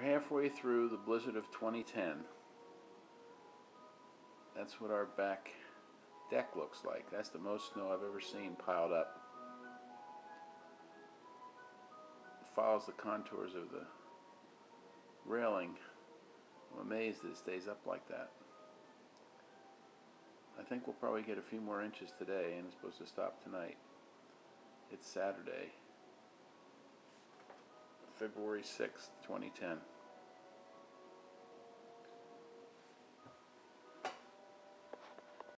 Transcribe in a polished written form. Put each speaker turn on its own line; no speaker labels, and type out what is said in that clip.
halfway through the blizzard of 2010. That's what our back deck looks like. That's the most snow I've ever seen piled up. It follows the contours of the railing. I'm amazed that it stays up like that. I think we'll probably get a few more inches today, and it's supposed to stop tonight. It's Saturday, February 6th, 2010.